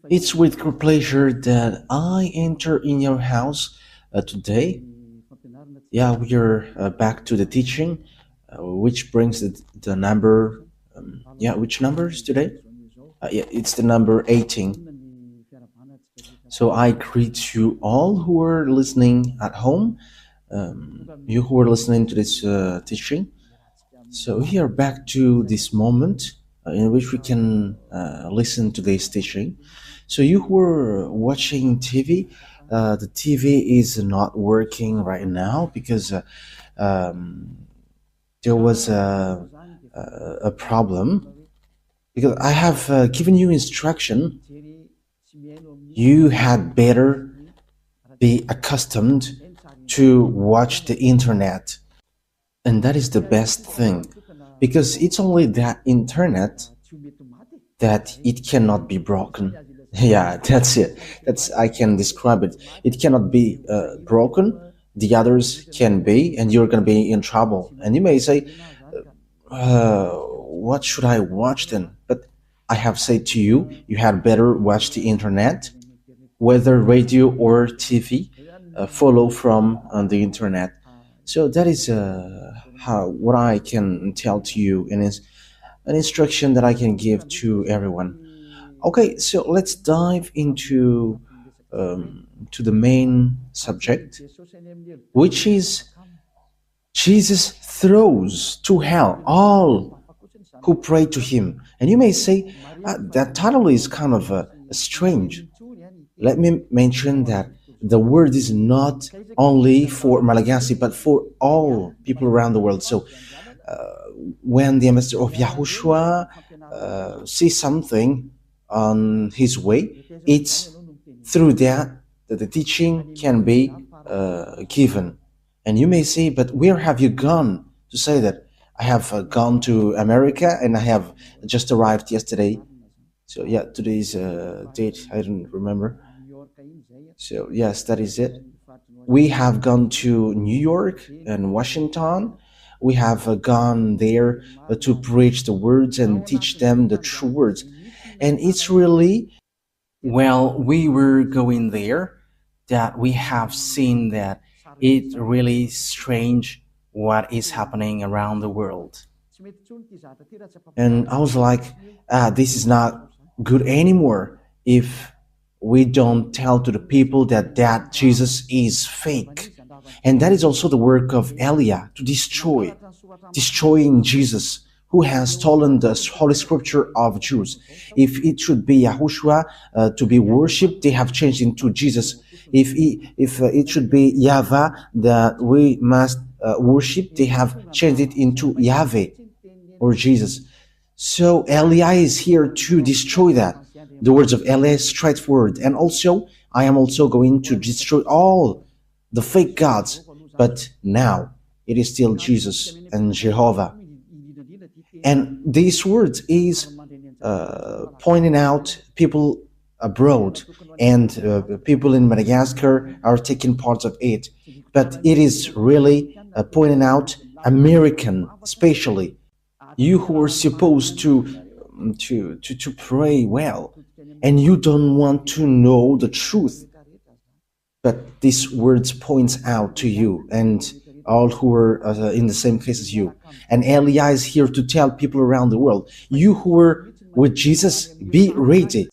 It's with great pleasure that I enter in your house today. Yeah, we are back to the teaching, which brings the number. Yeah, which number is today? Yeah, it's the number 18. So I greet you all who are listening at home, you who are listening to this teaching. So we are back to this moment in which we can listen to this teaching. So you who are watching TV, the TV is not working right now because there was a problem. Because I have given you instruction, you had better be accustomed to watch the internet. And that is the best thing, because it's only that internet that it cannot be broken. Yeah, that's it. That's I can describe it. It cannot be broken. The others can be, and you're gonna be in trouble. And you may say, "What should I watch then?" But I have said to you, you had better watch the internet, whether radio or TV. Follow from the internet. So that is how what I can tell to you, and is an instruction that I can give to everyone. Okay, so let's dive into to the main subject, which is Jesus throws to hell all who pray to him. And you may say, that title is kind of strange. Let me mention that the word is not only for Malagasy, but for all people around the world. So when the ambassador of YAHOSHUAH sees something on his way, it's through that the teaching can be given. And you may say, but where have you gone to say that? I have gone to America and I have just arrived yesterday. So yeah, today's date, I don't remember. So yes, that is it. We have gone to New York and Washington. We have gone there to preach the words and teach them the true words. And it's really, well, we were going there that we have seen that it really strange what is happening around the world. And I was like, this is not good anymore if we don't tell to the people that Jesus is fake. And that is also the work of Elia, to destroying Jesus, who has stolen the Holy Scripture of Jews. If it should be YAHOSHUAH to be worshipped, they have changed into Jesus. If it should be YAHVAH that we must worship, they have changed it into Yahweh or Jesus. So Elia is here to destroy that. The words of Elia is straightforward. And also, I am also going to destroy all the fake gods. But now, it is still Jesus and Jehovah. And these words is pointing out people abroad, and people in Madagascar are taking part of it. But it is really pointing out American, especially you who are supposed to pray well, and you don't want to know the truth. But these words points out to you and all who are in the same case as you. And Elia is here to tell people around the world, you who are with Jesus, be ready.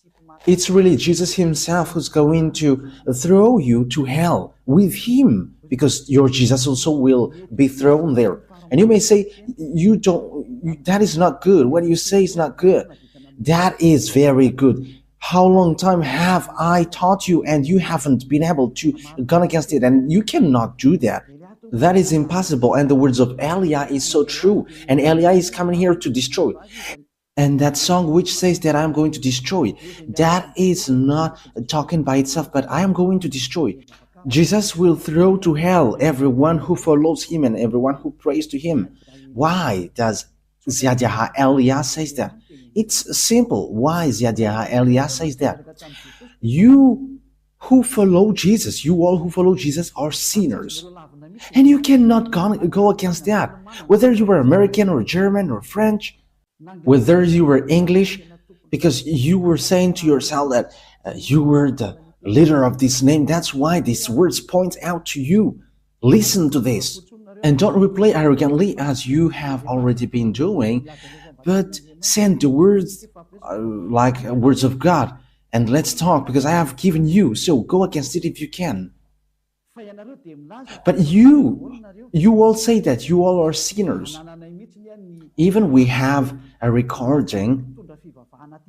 It's really Jesus himself who's going to throw you to hell with him, because your Jesus also will be thrown there. And you may say, that is not good. What you say is not good. That is very good. How long time have I taught you and you haven't been able to go against it? And you cannot do that. That is impossible. And the words of Elia is so true. And Elia is coming here to destroy. And that song which says that I'm going to destroy, that is not talking by itself, but I am going to destroy. Jesus will throw to hell everyone who follows him and everyone who prays to him. Why does YAHVAH Elia says that? It's simple. Why YAHVAH Elia says that? You who follow Jesus, you all who follow Jesus are sinners. And you cannot go against that. Whether you were American or German or French, whether you were English, because you were saying to yourself that you were the leader of this name. That's why these words point out to you. Listen to this. And don't reply arrogantly as you have already been doing, but send the words like words of God. And let's talk because I have given you. So go against it if you can. But you all say that you all are sinners. Even we have a recording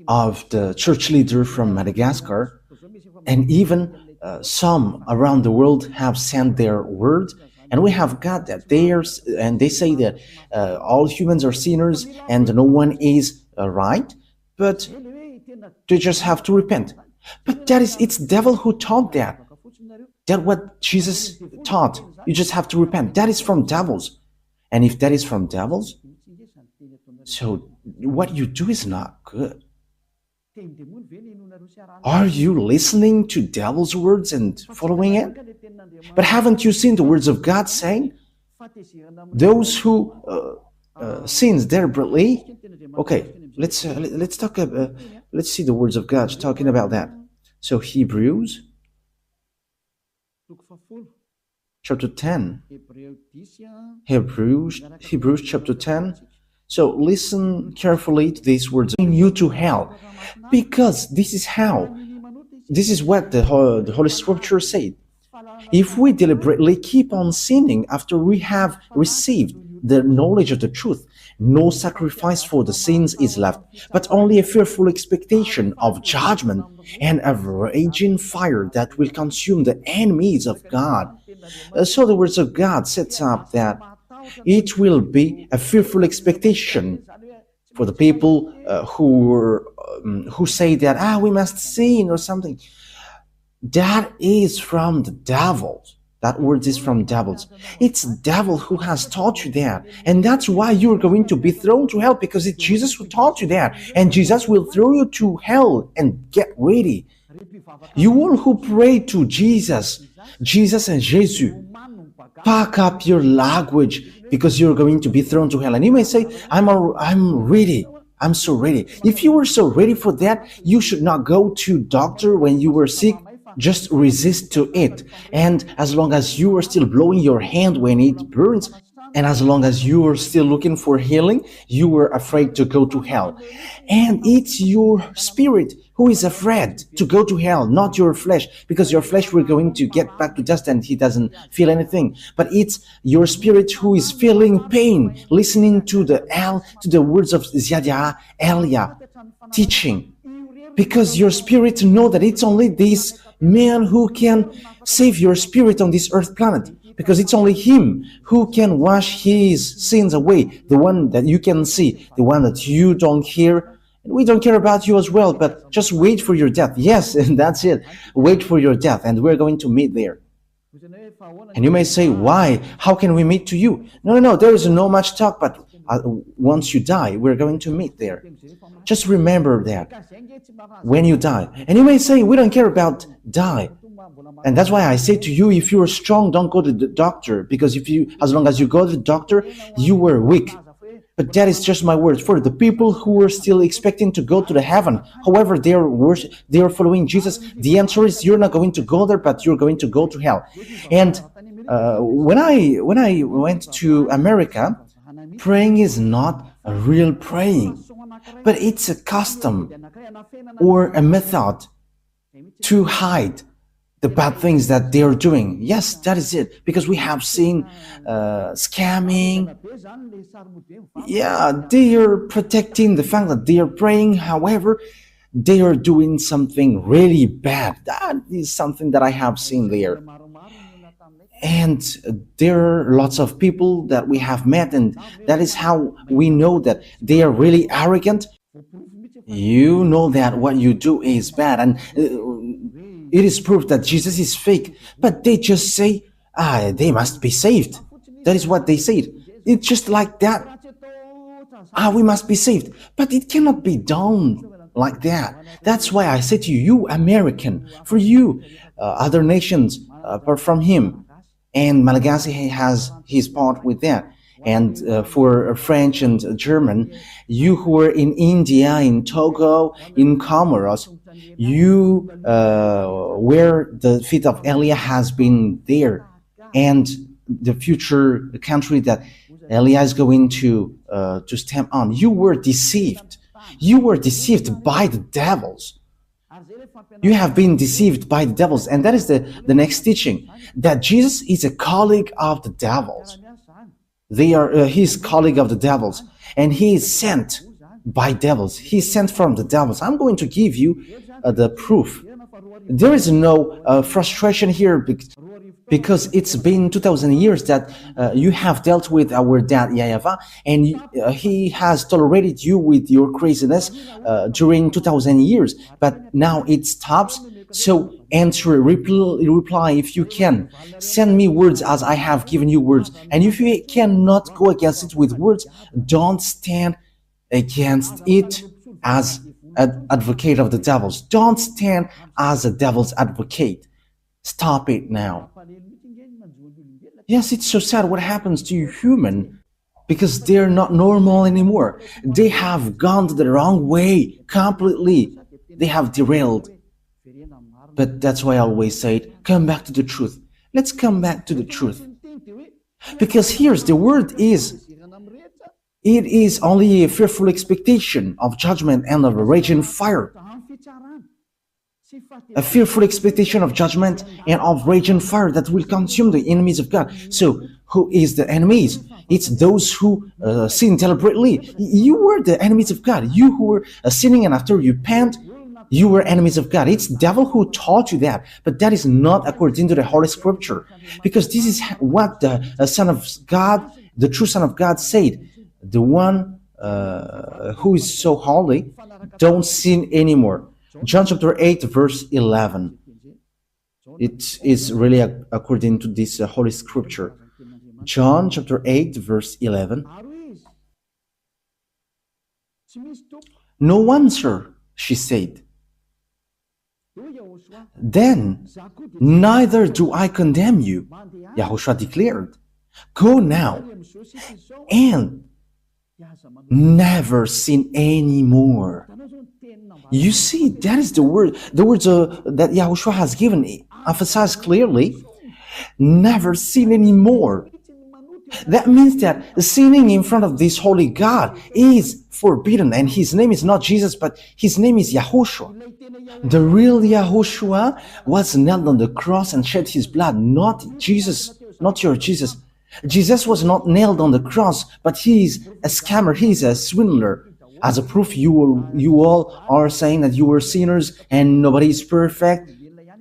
of the church leader from Madagascar, and even some around the world have sent their word, and we have got that and they say that all humans are sinners and no one is right, but they just have to repent. But it's devil who taught that. That's what Jesus taught. You just have to repent. That is from devils. And if that is from devils, so what you do is not good. Are you listening to devil's words and following it? But haven't you seen the words of God saying, those who sins deliberately? Okay, let's talk. Let's see the words of God talking about that. So Hebrews chapter 10. Hebrews chapter 10. So listen carefully to these words. You to hell, because this is what the Holy Scripture said. If we deliberately keep on sinning after we have received the knowledge of the truth, no sacrifice for the sins is left, but only a fearful expectation of judgment and a raging fire that will consume the enemies of God. So the words of God sets up that it will be a fearful expectation for the people who say that we must sin or something. That is from the devil. That word is from devils. It's devil who has taught you that. And that's why you're going to be thrown to hell, because it's Jesus who taught you that. And Jesus will throw you to hell. And get ready. You all who pray to Jesus and Jesus, pack up your language, because you're going to be thrown to hell. And you may say, I'm ready. I'm so ready. If you were so ready for that, you should not go to doctor when you were sick. Just resist to it. And as long as you are still blowing your hand when it burns, and as long as you are still looking for healing, you were afraid to go to hell. And it's your spirit who is afraid to go to hell, not your flesh, because your flesh we're going to get back to dust and he doesn't feel anything. But it's your spirit who is feeling pain, listening to the words of Ziadia Elia teaching. Because your spirit know that it's only this man who can save your spirit on this earth planet, because it's only him who can wash his sins away, the one that you can see, the one that you don't hear. And we don't care about you as well, but just wait for your death. Yes, and that's it. Wait for your death, and we're going to meet there. And you may say, why? How can we meet to you? No, there is no much talk, but once you die, we're going to meet there. Just remember that when you die. And you may say, we don't care about die. And that's why I say to you, if you are strong, don't go to the doctor, because as long as you go to the doctor, you were weak. But that is just my word for the people who are still expecting to go to the heaven. However, they are following Jesus. The answer is you're not going to go there, but you're going to go to hell. And when I went to America, praying is not a real praying, but it's a custom or a method to hide the bad things that they are doing. Yes, that is it. Because we have seen scamming. Yeah, they are protecting the fact that they are praying. However, they are doing something really bad. That is something that I have seen there. And there are lots of people that we have met, and that is how we know that they are really arrogant. You know that what you do is bad, and it is proof that Jesus is fake. But they just say, they must be saved. That is what they said. It's just like that. We must be saved. But it cannot be done like that. That's why I say to you, you American, for you, other nations apart from him, and Malagasy has his part with that. And for French and German, you who are in India, in Togo, in Comoros, you where the feet of Elia has been there, and the future country that Elia is going to stamp on. You were deceived. You were deceived by the devils. You have been deceived by the devils. And that is the next teaching, that Jesus is a colleague of the devils. They are his colleague of the devils. And he is sent by devils. He is sent from the devils. I'm going to give you the proof. There is no frustration here because it's been 2,000 years that you have dealt with our dad YAHVAH, and he has tolerated you with your craziness during 2,000 years. But now it stops. So answer, reply if you can. Send me words as I have given you words. And if you cannot go against it with words, don't stand against it as an advocate of the devils. Don't stand as a devil's advocate. Stop it now. Yes, it's so sad what happens to you human, because they're not normal anymore. They have gone the wrong way completely. They have derailed. But that's why I always say, come back to the truth. Let's come back to the truth. Because here's the word is, it is only a fearful expectation of judgment and of a raging fire. A fearful expectation of judgment and of raging fire that will consume the enemies of God. So, who is the enemies? It's those who sin deliberately. You were the enemies of God. You who were sinning, and after you repent, you were enemies of God. It's the devil who taught you that, but that is not according to the Holy Scripture, because this is what the Son of God, the true Son of God, said. The one who is so holy, don't sin anymore. John chapter 8, verse 11. It is really according to this Holy Scripture. John chapter 8, verse 11. No one, sir, she said. Then, neither do I condemn you, YAHOSHUAH declared. Go now and never sin anymore. You see, that is the word. The words that YAHOSHUAH has given emphasize clearly, never sin anymore. That means that sinning in front of this holy God is forbidden, and his name is not Jesus, but his name is YAHOSHUAH. The real YAHOSHUAH was nailed on the cross and shed his blood, not Jesus, not your Jesus. Jesus was not nailed on the cross, but he is a scammer, he is a swindler. As a proof, you all are saying that you were sinners and nobody is perfect,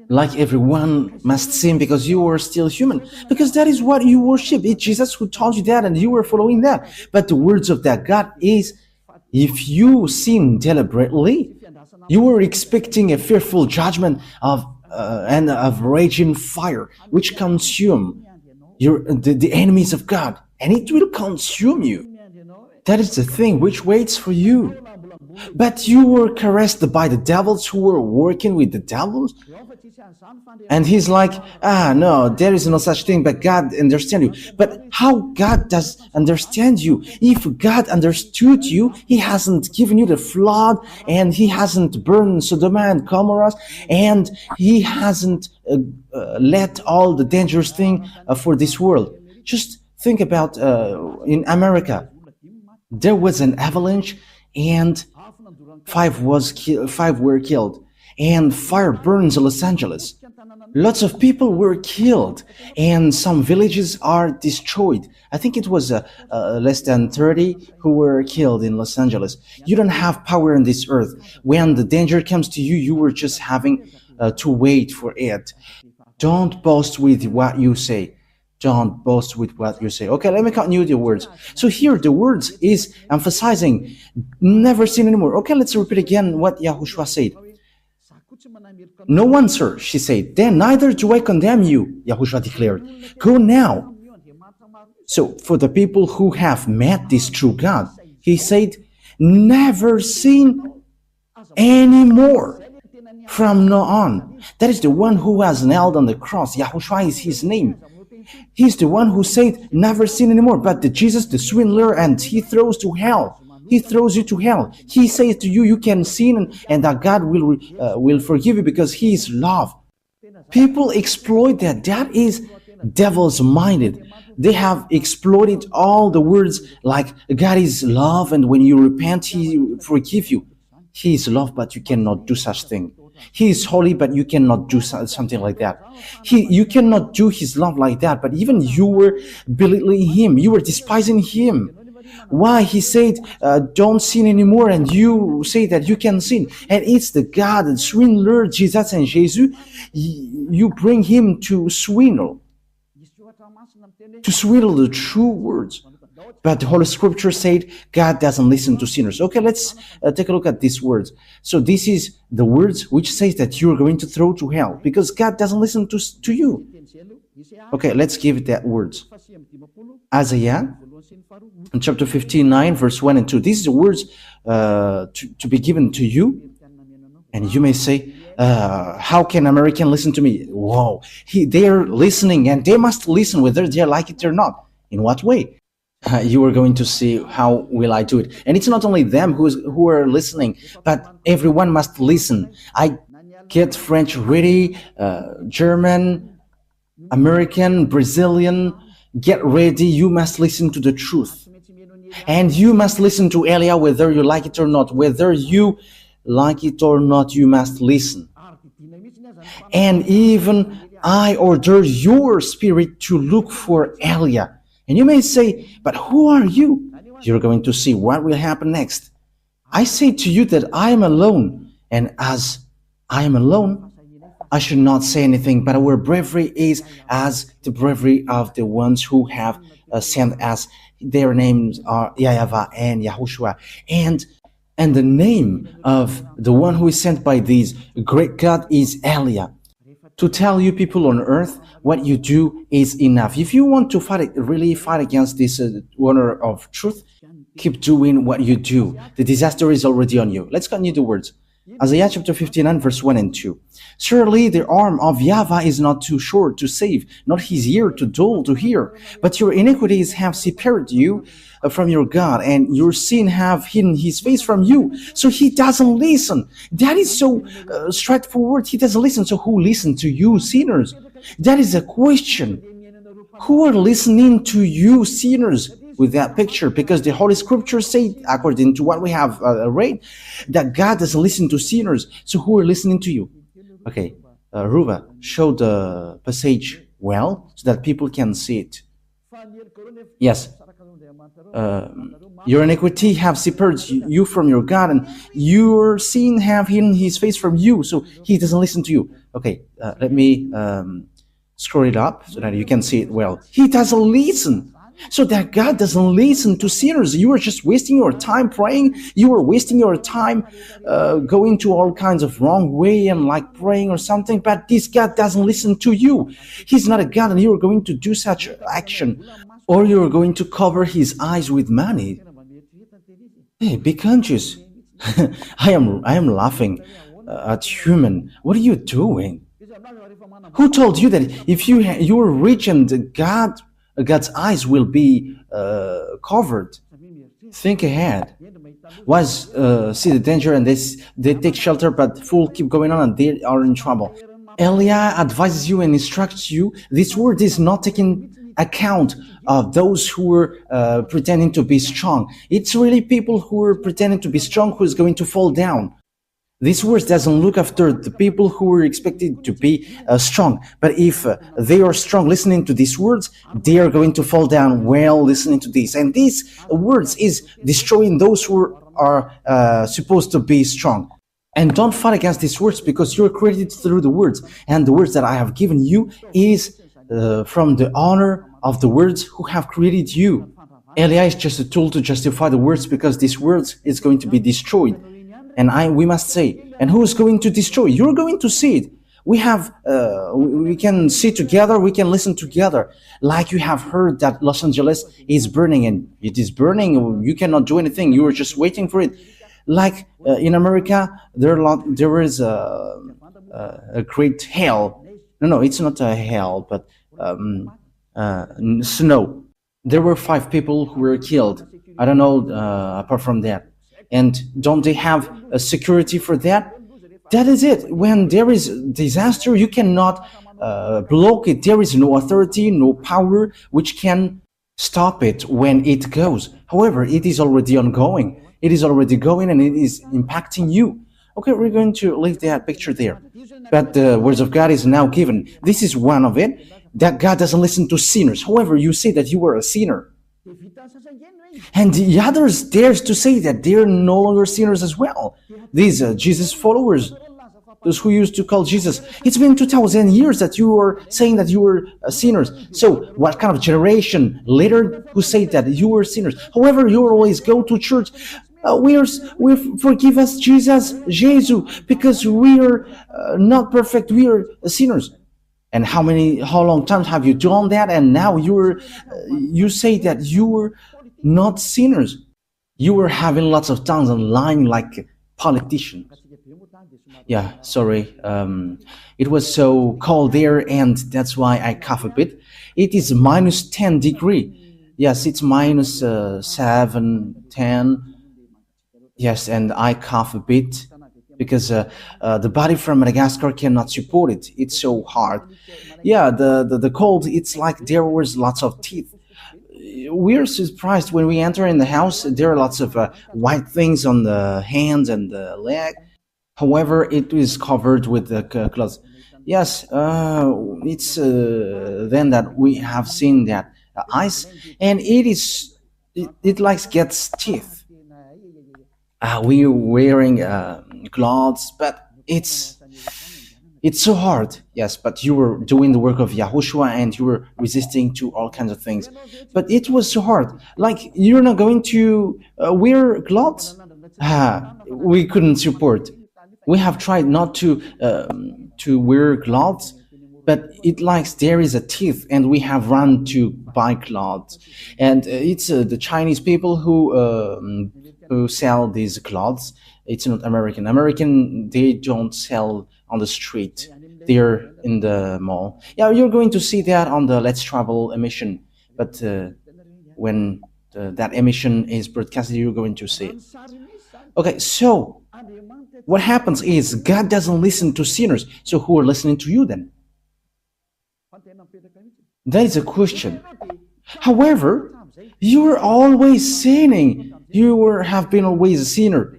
like everyone must sin because you are still human, because that is what you worship. It's Jesus who taught you that and you were following that. But the words of that God is, if you sin deliberately, you were expecting a fearful judgment and of raging fire, which consume the enemies of God, and it will consume you. That is the thing which waits for you. But you were caressed by the devils who were working with the devils. And he's like, no, there is no such thing, but God understands you. But how God does understand you? If God understood you, he hasn't given you the flood, and he hasn't burned Sodom and Gomorrah, and he hasn't let all the dangerous thing for this world. Just think about in America. There was an avalanche, and five were killed, and fire burns Los Angeles. Lots of people were killed, and some villages are destroyed. I think it was less than 30 who were killed in Los Angeles. You don't have power on this earth. When the danger comes to you, you were just having to wait for it. Don't boast with what you say. Don't boast with what you say. Okay, let me continue the words. So here the words is emphasizing never sin anymore. Okay, let's repeat again what YAHOSHUAH said. No one, sir, she said. Then neither do I condemn you, YAHOSHUAH declared. Go now. So for the people who have met this true God, he said, never sin anymore. From now on. That is the one who was nailed on the cross. YAHOSHUAH is his name. He's the one who said, never sin anymore. But the Jesus, the swindler, and he throws to hell. He throws you to hell. He says to you, you can sin, and that God will forgive you because He is love. People exploit that. That is devil's minded. They have exploited all the words like God is love, and when you repent, He forgive you. He is love, but you cannot do such thing. He is holy, but you cannot do something like that. You cannot do His love like that. But even you were belittling Him, you were despising Him. Why? He said, don't sin anymore, and you say that you can sin. And it's the God, the swindler, Jesus and Jesus, you bring Him to swindle the true words. But the Holy Scripture said God doesn't listen to sinners. Okay, let's take a look at these words. So this is the words which says that you're going to throw to hell because God doesn't listen to you. Okay, let's give that words. Isaiah, in chapter 59, verse 1 and 2. These are the words to be given to you. And you may say, how can American listen to me? Whoa, they're listening, and they must listen whether they like it or not. In what way? You are going to see how will I do it. And it's not only them who are listening, but everyone must listen. I get French ready, German, American, Brazilian, get ready. You must listen to the truth. And you must listen to Elia whether you like it or not. Whether you like it or not, you must listen. And even I order your spirit to look for Elia. And you may say, but who are you? You're going to see what will happen next. I say to you that I am alone, and as I am alone, I should not say anything, but our bravery is as the bravery of the ones who have sent us. Their names are YAHVAH and YAHOSHUAH. And the name of the one who is sent by these great God is Elia. To tell you people on earth, what you do is enough. If you want to really fight against this honor of truth, keep doing what you do. The disaster is already on you. Let's continue the words. Isaiah chapter 59, verse 1 and 2. Surely the arm of YAHVAH is not too short to save, not his ear too dull to hear. But your iniquities have separated you from your God, and your sin have hidden his face from you. So he doesn't listen. That is so straightforward. He doesn't listen. So who listens to you, sinners? That is a question. Who are listening to you, sinners? With that picture, because the Holy Scripture say, according to what we have read, that God doesn't listen to sinners. So who are listening to you? Okay, Ruva, show the passage well so that people can see it. Yes. Your iniquity have separated you from your God, and your sin have hidden his face from you, so he doesn't listen to you. Okay, let me scroll it up so that you can see it well. He doesn't listen. So that God doesn't listen to sinners. You are just wasting your time praying. You are wasting your time going to all kinds of wrong way and like praying or something. But this God doesn't listen to you. He's not a God, and you are going to do such action, or you are going to cover his eyes with money. Hey, be conscious. I am laughing at human. What are you doing? Who told you that if you are rich and God's eyes will be covered? Think ahead. See the danger, and they take shelter, but fool keep going on and they are in trouble. Elia advises you and instructs you. This word is not taking account of those who are pretending to be strong. It's really people who are pretending to be strong who is going to fall down. This verse doesn't look after the people who are expected to be strong. But if they are strong listening to these words, they are going to fall down well listening to this. And these words is destroying those who are supposed to be strong. And don't fight against these words, because you are created through the words. And the words that I have given you is from the honor of the words who have created you. Elia is just a tool to justify the words, because these words is going to be destroyed. And we must say, and who is going to destroy? You're going to see it. We can see together, we can listen together. Like you have heard that Los Angeles is burning, and it is burning, you cannot do anything, you are just waiting for it. Like in America, there is a great hail. No, it's not a hail, but snow. There were 5 people who were killed. I don't know apart from that. And don't they have a security for that? That is it. When there is disaster, you cannot block it. There is no authority, no power which can stop it when it goes. However, it is already ongoing. It is already going and it is impacting you. Okay, we're going to leave that picture there. But the words of God is now given. This is one of it, that God doesn't listen to sinners. However, you say that you were a sinner. And the others dares to say that they're no longer sinners as well. These Jesus followers, those who used to call Jesus, it's been 2,000 years that you were saying that you were sinners. So what kind of generation later who say that you were sinners? However, you always go to church. We forgive us, Jesus, because we are not perfect. We are sinners. And how long times have you done that? And now you say that you were not sinners. You were having lots of tongues and lying like politicians. Yeah, sorry. It was so cold there, and that's why I cough a bit. It is minus 10 degree. Yes, it's minus 7, 10. Yes, and I cough a bit because the body from Madagascar cannot support it. It's so hard. Yeah, the cold, it's like there was lots of teeth. We're surprised when we enter in the house. There are lots of white things on the hands and the leg. However, it is covered with the clothes. Yes, it's then that we have seen that ice, and it like gets teeth. We're wearing clothes, but it's so hard. Yes, but you were doing the work of YAHOSHUAH and you were resisting to all kinds of things. But it was so hard. Like, you're not going to wear clothes? We couldn't support. We have tried not to wear clothes, but it likes there is a teeth, and we have run to buy clothes. And it's the Chinese people who sell these clothes. It's not American. American, they don't sell on the street. They're in the mall. Yeah, you're going to see that on the Let's Travel emission. But when that emission is broadcasted, you're going to see it. Okay, so what happens is God doesn't listen to sinners. So who are listening to you then? That is a question. However, you are always sinning. You have been always a sinner.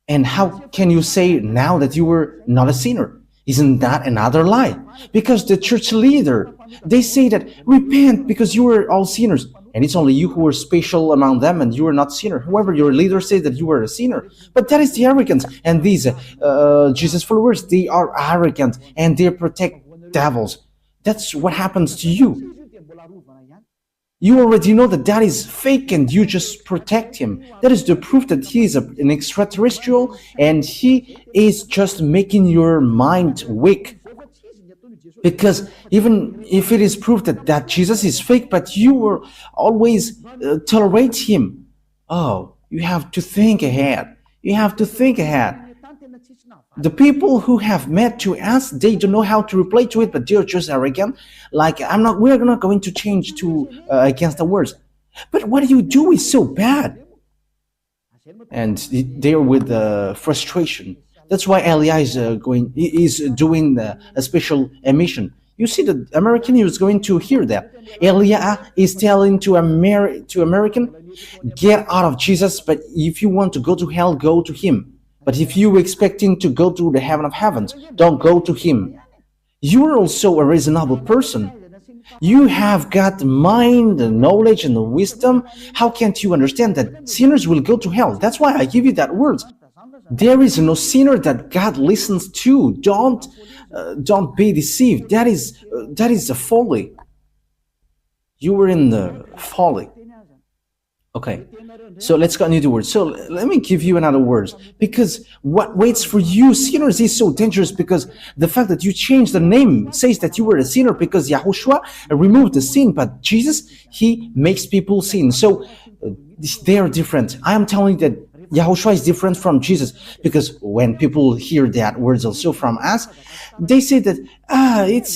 And how can you say now that you were not a sinner? Isn't that another lie? Because the church leader, they say that repent because you were all sinners. And it's only you who are special among them and you are not sinner. However, your leader says that you are a sinner. But that is the arrogance. And these Jesus followers, they are arrogant and they protect devils. That's what happens to you. You already know that that is fake and you just protect him. That is the proof that he is an extraterrestrial and he is just making your mind weak. Because even if it is proof that Jesus is fake, but you will always tolerate him. Oh, you have to think ahead. You have to think ahead. The people who have met to us, they don't know how to reply to it, but they're just arrogant. Like, we're not going to change to against the words. But what you do is so bad. And they're with frustration. That's why Elia is doing a special emission. You see, the American is going to hear that. Elia is telling to American, get out of Jesus, but if you want to go to hell, go to him. But if you expecting to go to the heaven of heavens, don't go to him. You are also a reasonable person. You have got mind and knowledge and wisdom. How can't you understand that sinners will go to hell? That's why I give you that words. There is no sinner that God listens to. Don't be deceived. That is a folly. You were in the folly. Okay, so let's continue the words. So let me give you another words. Because what waits for you, sinners, is so dangerous, because the fact that you changed the name says that you were a sinner because YAHOSHUAH removed the sin, but Jesus, he makes people sin. So they are different. I am telling you that Yahushua is different from Jesus, because when people hear that words also from us, they say that it's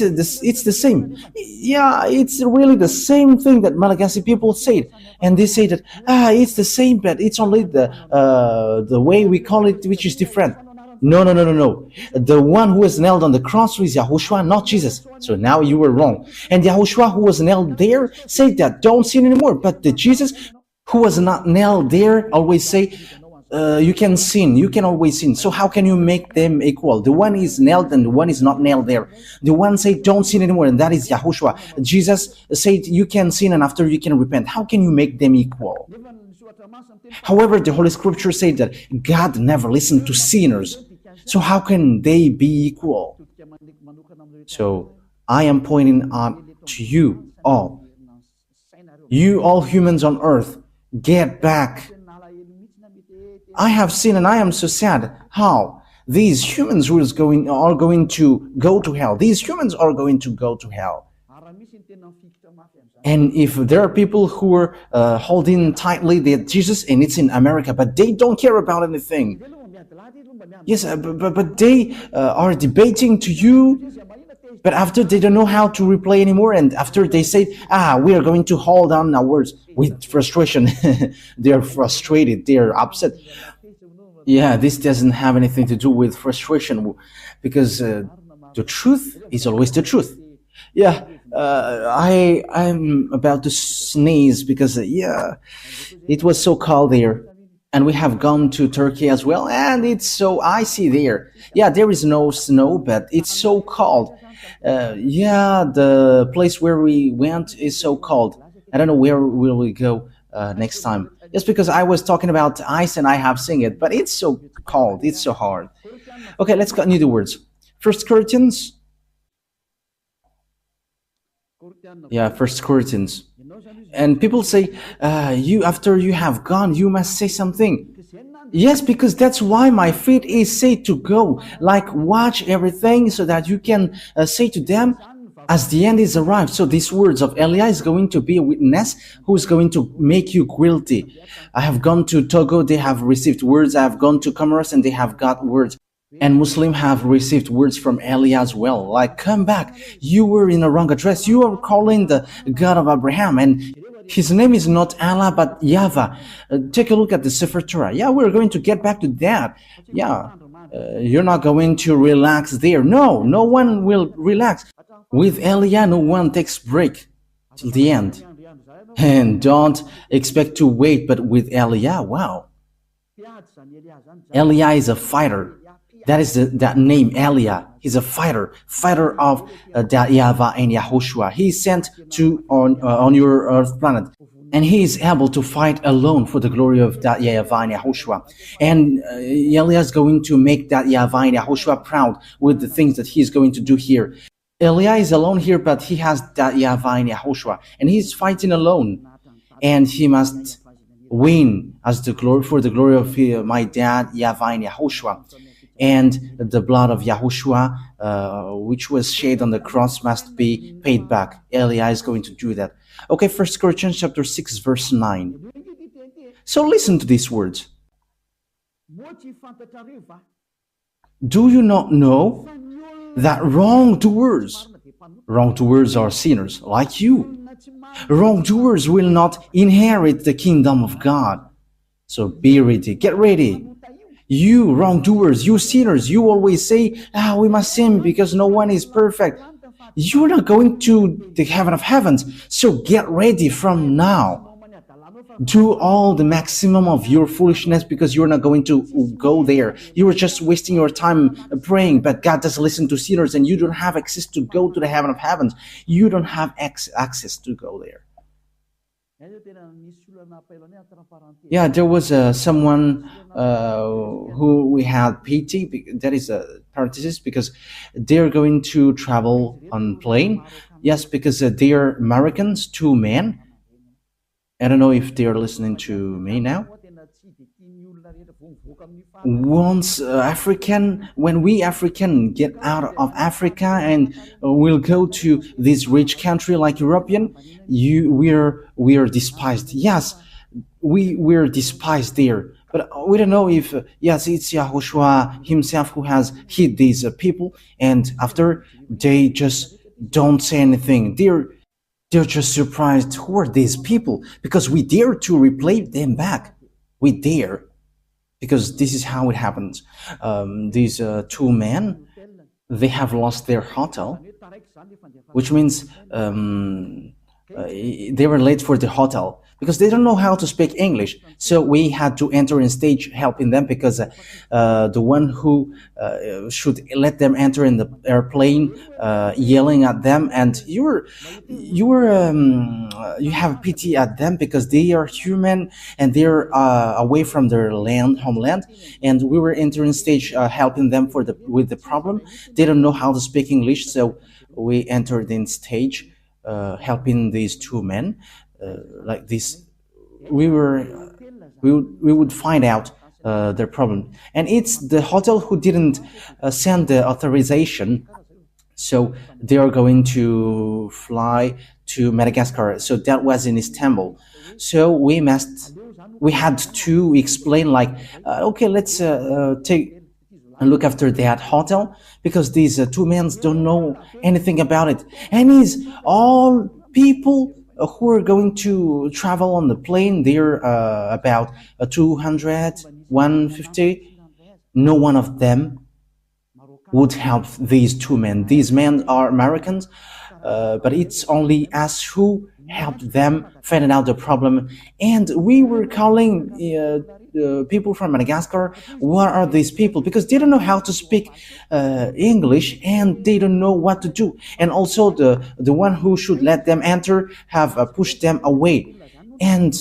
the same. Yeah, it's really the same thing that Malagasy people said, and they say that it's the same, but it's only the way we call it which is different. No, no, no, no, no. The one who was nailed on the cross was Yahushua, not Jesus. So now you were wrong. And Yahushua who was nailed there said that don't sin anymore. But the Jesus who was not nailed there always say, you can sin, you can always sin. So how can you make them equal? The one is nailed and the one is not nailed there. The one said don't sin anymore, and that is Yahushua. Jesus said you can sin and after you can repent. How can you make them equal? However, the Holy Scripture said that God never listened to sinners. So how can they be equal? So I am pointing out to you all humans on earth, get back. I have seen, and I am so sad how these humans who are going to go to hell. These humans are going to go to hell. And if there are people who are holding tightly that Jesus, and it's in America, but they don't care about anything. Yes, but they are debating to you, but after they don't know how to replay anymore, and after they say, we are going to hold on our words with frustration. They're frustrated, they're upset. Yeah, this doesn't have anything to do with frustration, because the truth is always the truth. Yeah, I'm about to sneeze because, it was so cold there. And we have gone to Turkey as well, and it's so icy there. Yeah, there is no snow, but it's so cold. The place where we went is so cold. I don't know where will we go next time. Just because I was talking about ice and I have seen it, but it's so cold, it's so hard. Okay, let's continue the words. First Corinthians. Yeah, First Corinthians. And people say, after you have gone, you must say something. Yes, because that's why my feet is said to go. Like, watch everything so that you can say to them, as the end is arrived. So these words of Elia is going to be a witness who is going to make you guilty. I have gone to Togo, they have received words. I have gone to Comoros and they have got words. And Muslims have received words from Elia as well. Like, come back, you were in a wrong address. You are calling the God of Abraham, and his name is not Allah but YAHVAH. Take a look at the Sefer Torah. Yeah, we're going to get back to that. Yeah, you're not going to relax there. No one will relax. With Elia, no one takes break till the end. And don't expect to wait, but with Elia, wow. Elia is a fighter. That is that name, Elia. He's a fighter of that YAHVAH and YAHOSHUAH. He is sent to on your earth planet, and he is able to fight alone for the glory of that YAHVAH and YAHOSHUAH. And Elia is going to make that YAHVAH and YAHOSHUAH proud with the things that he is going to do here. Elia is alone here, but he has that YAHVAH and YAHOSHUAH, and he is fighting alone, and he must win as the glory for the glory of my dad YAHVAH and YAHOSHUAH. And the blood of Yahushua, which was shed on the cross, must be paid back. Elia is going to do that. Okay, 1 Corinthians chapter 6, verse 9. So listen to these words. Do you not know that wrongdoers are sinners like you? Wrongdoers will not inherit the kingdom of God. So be ready, get ready. You wrongdoers, you sinners, you always say, we must sin because no one is perfect. You're not going to the heaven of heavens. So get ready from now. Do all the maximum of your foolishness because you're not going to go there. You are just wasting your time praying, but God doesn't listen to sinners and you don't have access to go to the heaven of heavens. You don't have access to go there. Yeah, there was someone who we had pity, that is a parenthesis, because they're going to travel on plane. Yes, because they are Americans, 2 men. I don't know if they are listening to me now. Once when we African get out of Africa and we'll go to this rich country like European, we are despised. Yes, we were despised there, But we don't know if, yes, it's Yahushua himself who has hit these people, and after they just don't say anything. They're just surprised. Who are these people? Because we dare to replay them back. We dare, because this is how it happens. These two men, they have lost their hotel, which means they were late for the hotel because they don't know how to speak English. So we had to enter in stage helping them, because the one who should let them enter in the airplane yelling at them, and you have pity at them because they are human and they're away from their homeland, and we were entering stage helping them with the problem. They don't know how to speak English, so we entered in stage helping these two men, like this. We would find out their problem, and it's the hotel who didn't send the authorization, so they are going to fly to Madagascar. So that was in Istanbul. So we had to explain, like, okay, let's take and look after that hotel, because these two men don't know anything about it, and is all people who are going to travel on the plane. They're about 200, 150. No one of them would help these two men. These men are Americans, but it's only us who helped them finding out the problem. And we were calling people from Madagascar. What are these people? Because they don't know how to speak English, and they don't know what to do. And also the one who should let them enter have pushed them away. And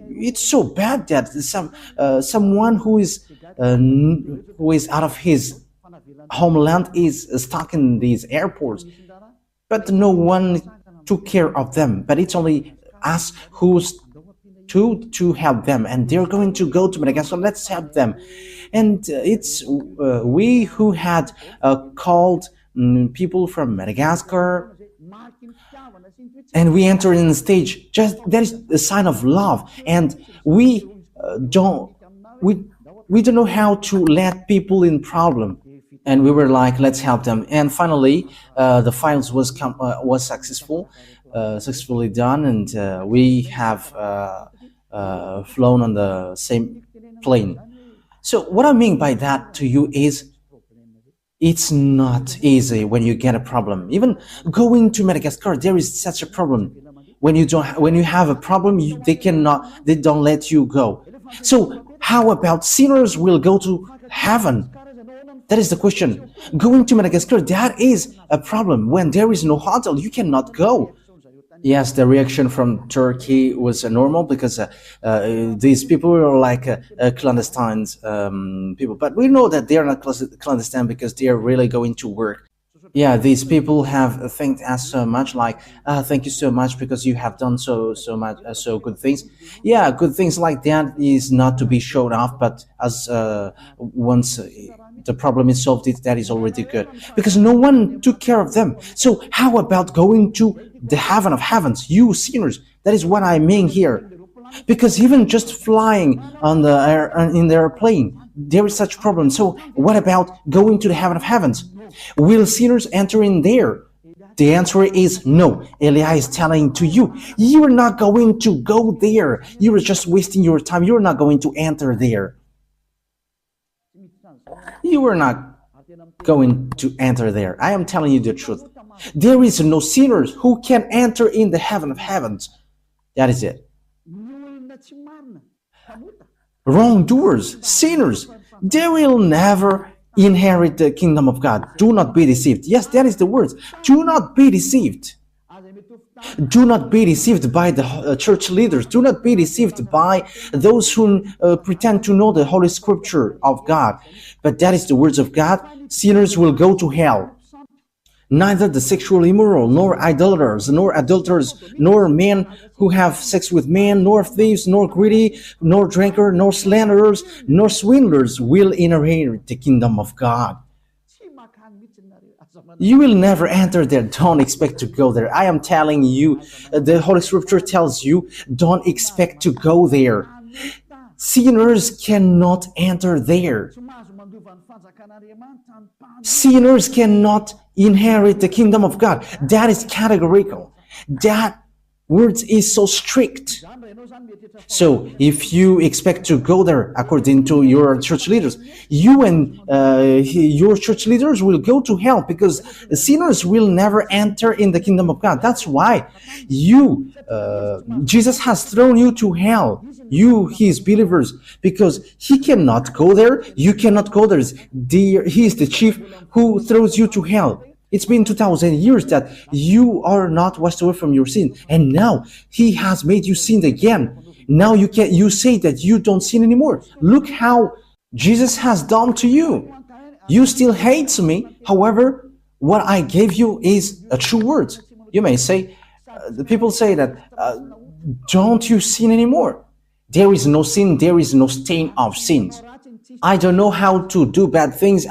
it's so bad that someone who is out of his homeland is stuck in these airports, but no one took care of them. But it's only us who's to help them, and they're going to go to Madagascar. Let's help them. And it's we who had called people from Madagascar, and we enter in the stage. Just that is a sign of love, and we don't we don't know how to let people in problem, and we were like, let's help them. And finally, the files was successfully done, and we have flown on the same plane. So what I mean by that to you is, it's not easy when you get a problem. Even going to Madagascar, there is such a problem. When you have a problem, they don't let you go. So how about sinners will go to heaven? That is the question. Going to Madagascar, that is a problem. When there is no hotel, you cannot go. Yes, the reaction from Turkey was normal, because these people were like clandestine people. But we know that they are not clandestine because they are really going to work. Yeah, these people have thanked us so much, like, thank you so much because you have done so much, so good things. Yeah, good things like that is not to be showed off, but as once the problem is solved, that is already good, because no one took care of them. So how about going to the heaven of heavens, you sinners? That is what I mean here. Because even just flying on in the airplane, there is such problem. So what about going to the heaven of heavens? Will sinners enter in there? The answer is no. Eliah is telling to you, you're not going to go there. You are just wasting your time. You're not going to enter there. You are not going to enter there. I am telling you the truth. There is no sinners who can enter in the heaven of heavens. That is it. Wrongdoers, sinners, they will never inherit the kingdom of God. Do not be deceived. Yes, that is the words. Do not be deceived. Do not be deceived by the church leaders. Do not be deceived by those who pretend to know the Holy Scripture of God. But that is the words of God. Sinners will go to hell. Neither the sexual immoral, nor idolaters, nor adulterers, nor men who have sex with men, nor thieves, nor greedy, nor drinker, nor slanderers, nor swindlers will inherit the kingdom of God. You will never enter there. Don't expect to go there. I am telling you, the Holy Scripture tells you, don't expect to go there. Sinners cannot enter there. Sinners cannot inherit the kingdom of God. That is categorical. That word is so strict. So if you expect to go there according to your church leaders, you and your church leaders will go to hell, because sinners will never enter in the kingdom of God. That's why Jesus has thrown you to hell, you, his believers, because he cannot go there. You cannot go there. He is the chief who throws you to hell. It's been 2,000 years that you are not washed away from your sin, and now he has made you sin again. Now you say that you don't sin anymore. Look how Jesus has done to you. You still hate me. However, what I gave you is a true word. You may say, the people say that, don't you sin anymore? There is no sin. There is no stain of sins. I don't know how to do bad things.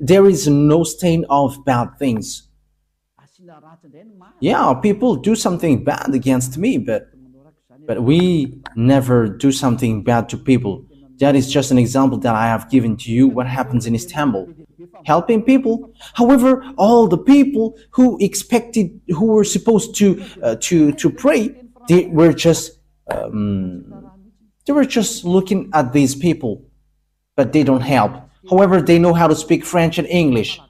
There is no stain of bad things. Yeah, people do something bad against me, but we never do something bad to people. That is just an example that I have given to you, what happens in Istanbul. Helping people. However, all the people who were supposed to pray, they were just looking at these people, but they don't help. However, they know how to speak French and English.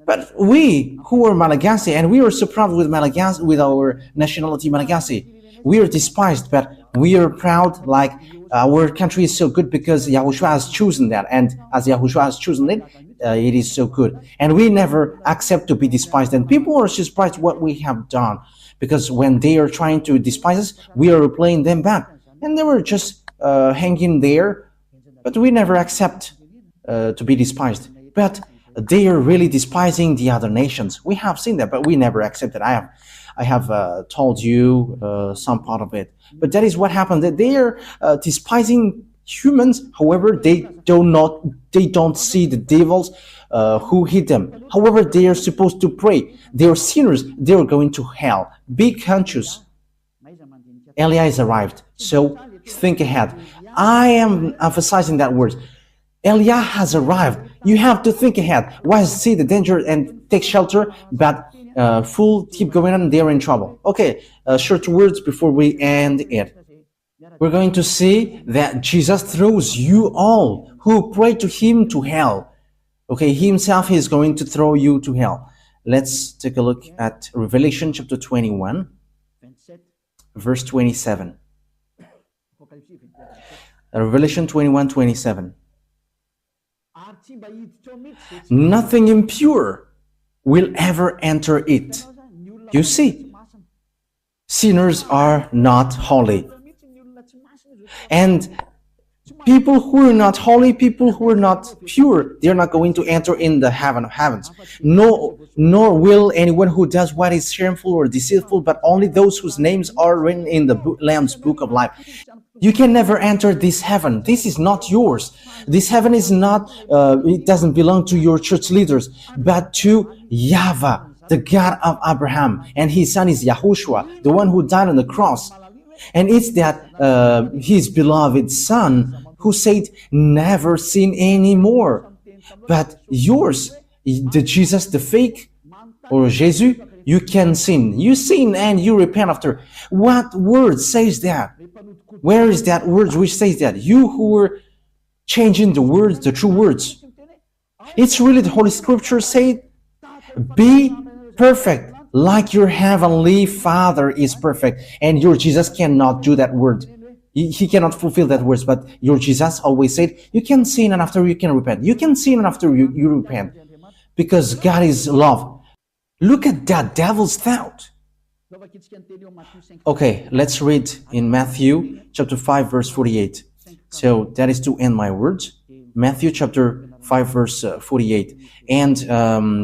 But we who are Malagasy, and we are so proud with Malagasy, with our nationality Malagasy, we are despised, but we are proud, like our country is so good because YAHOSHUAH has chosen that, and as YAHOSHUAH has chosen it, it is so good. And we never accept to be despised, and people are surprised what we have done, because when they are trying to despise us, we are replaying them back, and they were just hanging there, but we never accept to be despised. But they are really despising the other nations. We have seen that, but we never accept it. I have told you some part of it. But that is what happened. That they are despising humans. However, they don't see the devils who hit them. However, they are supposed to pray. They are sinners. They are going to hell. Be conscious. Elia is arrived. So think ahead. I am emphasizing that word. Elia has arrived. You have to think ahead. Why see the danger and take shelter, but keep going on, they're in trouble. Okay, short words before we end it. We're going to see that Jesus throws you all who pray to him to hell. Okay, he himself is going to throw you to hell. Let's take a look at Revelation chapter 21, verse 27. Revelation 21:27. Nothing impure will ever enter it. You see, sinners are not holy. And people who are not holy, people who are not pure, they're not going to enter in the heaven of heavens. Nor will anyone who does what is shameful or deceitful, but only those whose names are written in the Lamb's book of life. You can never enter this heaven. This is not yours. This heaven is not, it doesn't belong to your church leaders, but to YAHVAH, the God of Abraham. And his son is YAHOSHUAH, the one who died on the cross. And it's that his beloved son who said, never sin anymore. But yours, the Jesus, the fake, or Jesus, you can sin. You sin and you repent after. What word says that? Where is that word which says that? You who were changing the words, the true words. It's really the Holy Scripture say, be perfect like your heavenly Father is perfect. And your Jesus cannot do that word. He cannot fulfill that words, but your Jesus always said, you can sin and after you can repent. You can sin and after you repent. Because God is love. Look at that devil's thought. Okay, let's read in Matthew chapter 5 verse 48. So that is to end my words. Matthew chapter 5 verse 48. And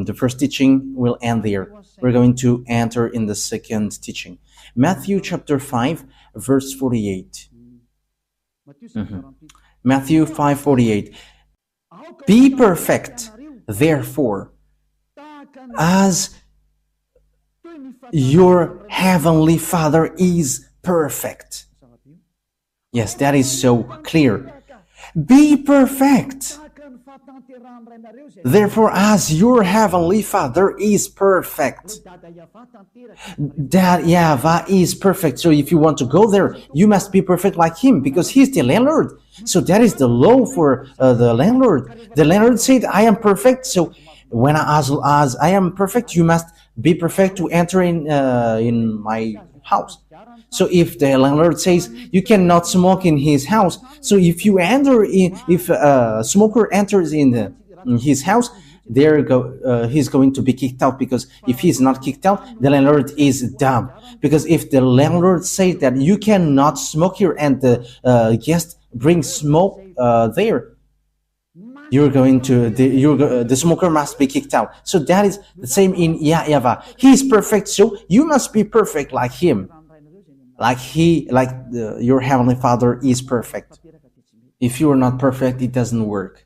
the first teaching will end there. We're going to enter in the second teaching. Matthew chapter 5 verse 48. Matthew 5:48. Be perfect, therefore, as your heavenly Father is perfect. Yes, that is so clear. Be perfect. Therefore, as your heavenly Father is perfect, that Yahweh is perfect. So if you want to go there, you must be perfect like him because he's the landlord. So that is the law for the landlord. The landlord said, I am perfect. So when as I am perfect, you must be perfect to enter in my house. So if the landlord says you cannot smoke in his house, so if you enter in, if a smoker enters in his house, he's going to be kicked out, because if he's not kicked out, the landlord is dumb. Because if the landlord says that you cannot smoke here and the guest brings smoke there, the smoker must be kicked out. So that is the same in YAHVAH. He is perfect, so you must be perfect like him, your heavenly Father is perfect. If you are not perfect, it doesn't work.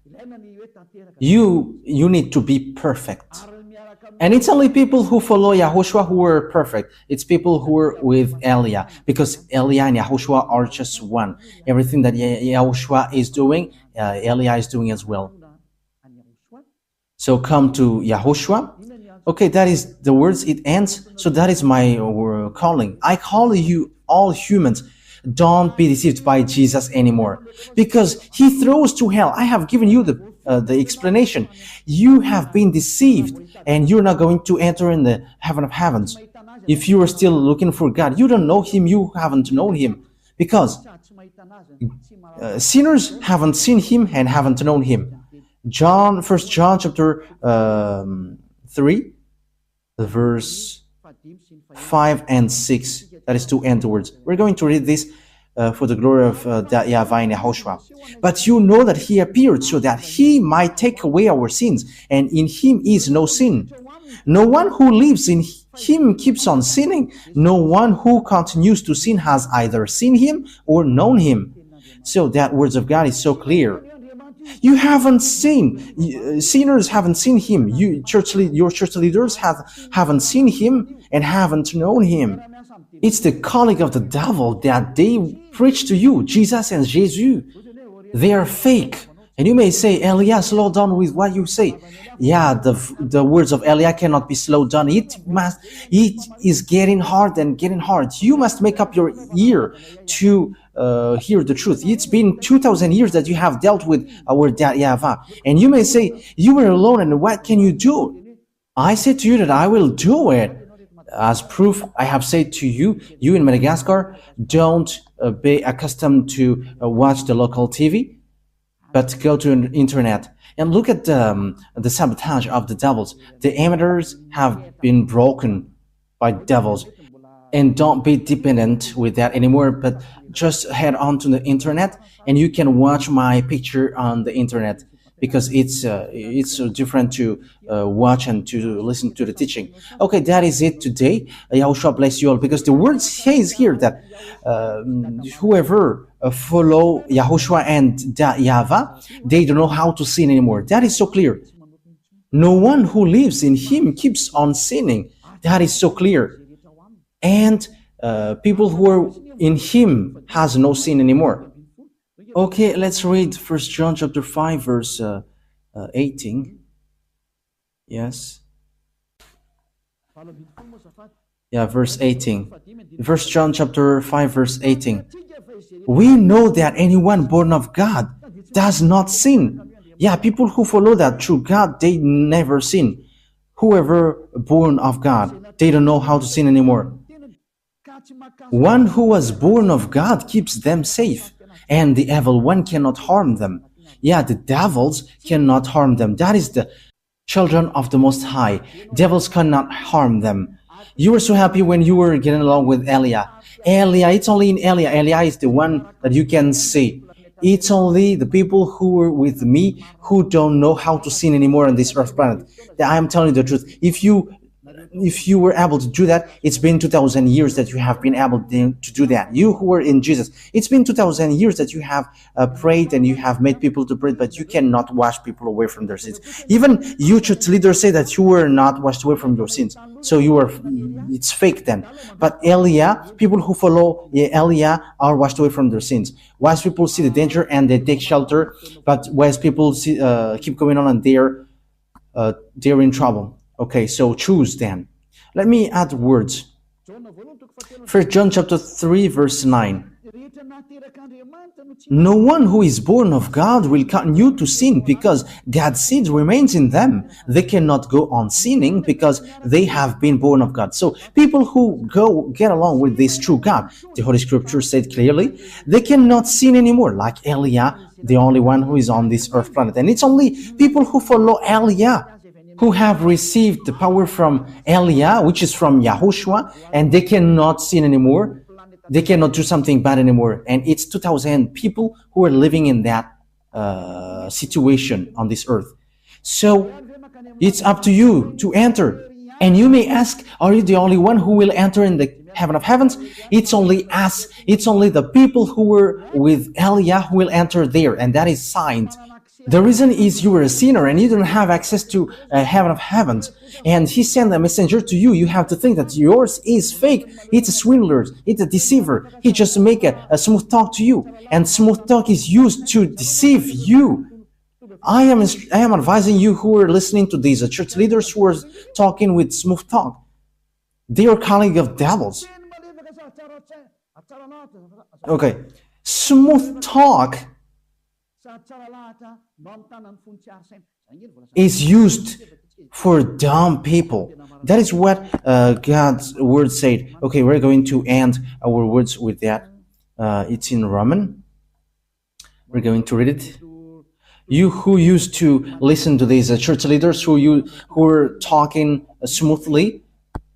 You need to be perfect. And it's only people who follow Yahushua who are perfect. It's people who are with Elia, because Elia and Yahushua are just one. Everything that Yahushua is doing, Elia is doing as well. So come to Yahushua. Okay, that is the words, it ends. So that is my calling. I call you all humans. Don't be deceived by Jesus anymore, because he throws to hell. I have given you the explanation. You have been deceived, and you're not going to enter in the heaven of heavens. If you are still looking for God, you don't know him, you haven't known him, because sinners haven't seen him and haven't known him. First John chapter 3, verse 5 and 6. That is to end the words. We're going to read this for the glory of YAHVAH and YAHOSHUAH. But you know that he appeared so that he might take away our sins, and in him is no sin. No one who lives in him keeps on sinning. No one who continues to sin has either seen him or known him. So that words of God is so clear. You haven't seen, sinners haven't seen him. Your church leaders haven't seen him and haven't known him. It's the calling of the devil that they preach to you, Jesus and Jesus. They are fake. And you may say, Elia, slow down with what you say. Yeah, the words of Elia cannot be slowed down. It is getting hard and getting hard. You must make up your ear to hear the truth. It's been 2,000 years that you have dealt with our dad YAHVAH. And you may say, you were alone, and what can you do? I say to you that I will do it. As proof, I have said to you, you in Madagascar, don't be accustomed to watch the local TV, but go to the internet and look at the sabotage of the devils. The amateurs have been broken by devils. And don't be dependent with that anymore, but just head on to the internet and you can watch my picture on the internet, because it's so different to watch and to listen to the teaching. Okay, that is it today. Yahushua bless you all, because the word says here that whoever follow Yahushua and YAHVAH, they don't know how to sin anymore. That is so clear. No one who lives in him keeps on sinning. That is so clear. And people who are in him has no sin anymore. Okay, let's read 1 John chapter 5, verse 18. Yes. Yeah, verse 18. 1 John chapter 5, verse 18. We know that anyone born of God does not sin. Yeah, people who follow that true God, they never sin. Whoever born of God, they don't know how to sin anymore. One who was born of God keeps them safe, and the evil one cannot harm them. Yeah, the devils cannot harm them. That is the children of the Most High. Devils cannot harm them. You were so happy when you were getting along with Elia. It's only in Elia. Elia is the one that you can see. It's only the people who were with me who don't know how to sin anymore on this earth planet. I am telling you the truth. If you if you were able to do that, it's been 2,000 years that you have been able to do that. You who were in Jesus, it's been 2,000 years that you have prayed and you have made people to pray, but you cannot wash people away from their sins. Even you church leaders say that you were not washed away from your sins, so you were, it's fake then. But Elia, people who follow Elia are washed away from their sins. Wise people see the danger and they take shelter, but wise people see, keep going on and they're in trouble. Okay, so choose then. Let me add words. 1 John chapter 3 verse 9. No one who is born of God will continue to sin because God's seed remains in them. They cannot go on sinning because they have been born of God. So people who get along with this true God, the Holy Scripture said clearly, they cannot sin anymore, like Elia, the only one who is on this earth planet. And it's only people who follow Elia who have received the power from Elia, which is from YAHOSHUAH, and they cannot sin anymore. They cannot do something bad anymore. And it's 2,000 people who are living in that situation on this earth. So it's up to you to enter. And you may ask, are you the only one who will enter in the heaven of heavens? It's only us. It's only the people who were with Elia who will enter there. And that is signed. The reason is you were a sinner and you don't have access to heaven of heavens. And he sent a messenger to you. You have to think that yours is fake. It's a swindler. It's a deceiver. He just make a smooth talk to you. And smooth talk is used to deceive you. I am advising you who are listening to these church leaders who are talking with smooth talk. They are calling of devils. Okay. Smooth talk is used for dumb people. That is what God's word said. Okay, we're going to end our words with that. It's in Roman. We're going to read it. You who used to listen to these church leaders who are talking smoothly,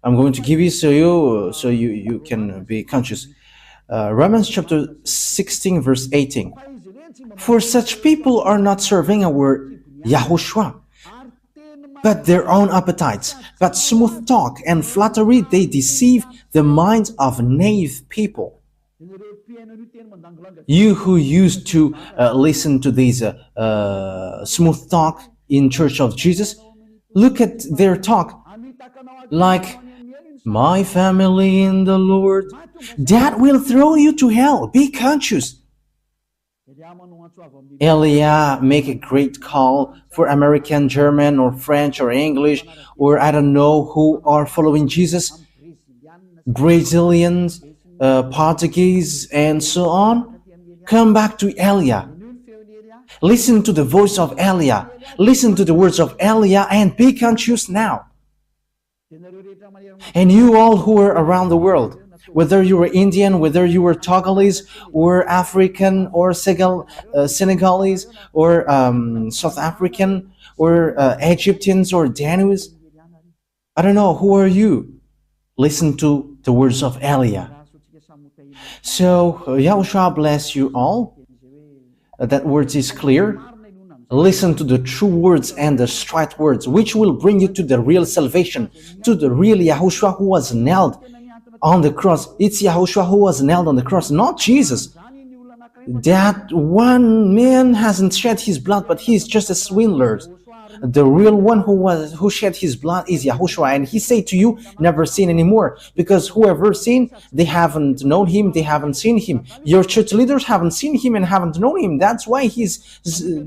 I'm going to give you so you can be conscious. Romans chapter 16 verse 18. For such people are not serving our YAHOSHUAH, but their own appetites. But smooth talk and flattery, they deceive the minds of naive people. You who used to listen to these smooth talk in Church of Jesus, look at their talk like, my family in the Lord, that will throw you to hell. Be conscious. Elia make a great call for American, German, or French, or English, or I don't know who are following Jesus, Brazilians, Portuguese, and so on. Come back to Elia. Listen to the voice of Elia. Listen to the words of Elia and be conscious now. And you all who are around the world, whether you were Indian, whether you were Togolese, or African, or Senegalese, or South African, or Egyptians, or Danues, I don't know, who are you? Listen to the words of Elia. So, YAHOSHUAH bless you all. That words is clear. Listen to the true words and the straight words, which will bring you to the real salvation, to the real YAHOSHUAH who was nailed on the cross. It's YAHOSHUAH who was nailed on the cross, not Jesus. That one man hasn't shed his blood, but he's just a swindler. The real one who shed his blood is YAHOSHUAH, and he said to you, never sin anymore, because whoever sinned, they haven't known him, they haven't seen him. Your church leaders haven't seen him and haven't known him. That's why he's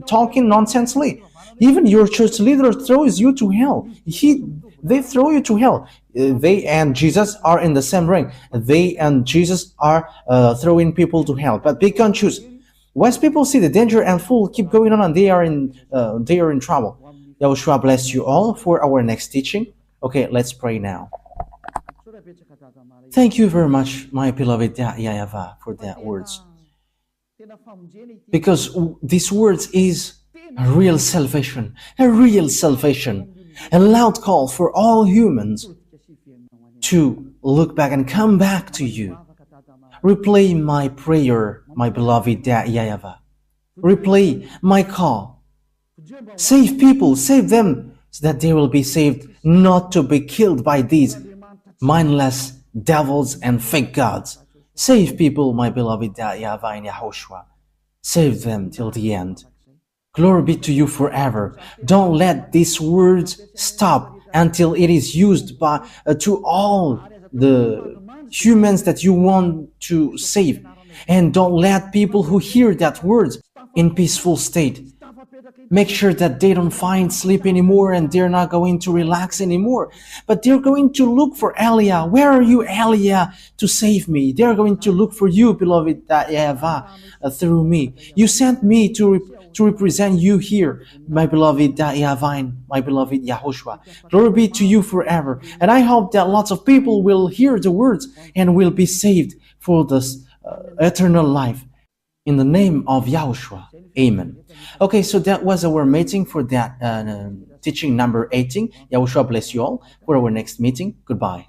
talking nonsensely. Even your church leader throws you to hell. They throw you to hell. They and Jesus are in the same ring. They and Jesus are throwing people to hell. But be conscious. Wise people see the danger and fool keep going on, and they are in trouble. YAHOSHUAH bless you all for our next teaching. Okay, let's pray now. Thank you very much, my beloved YAHVAH, for that words. Because these words is a real salvation, a loud call for all humans to look back and come back to you. Replay my prayer, my beloved YAHVAH. Replay my call. Save people, save them so that they will be saved, not to be killed by these mindless devils and fake gods. Save people, my beloved YAHVAH and YAHOSHUAH. Save them till the end. Glory be to you forever. Don't let these words stop until it is used by to all the humans that you want to save. And don't let people who hear that words in peaceful state. Make sure that they don't find sleep anymore and they're not going to relax anymore, but they're going to look for Elia. Where are you, Elia, to save me? They're going to look for you, beloved YAHVAH, through me. You sent me to represent you here, my beloved YAHVAH and my beloved YAHOSHUAH. Glory be to you forever. And I hope that lots of people will hear the words and will be saved for this eternal life. In the name of YAHOSHUAH. Amen. Okay, so that was our meeting for that teaching number 18. YAHOSHUAH bless you all for our next meeting. Goodbye.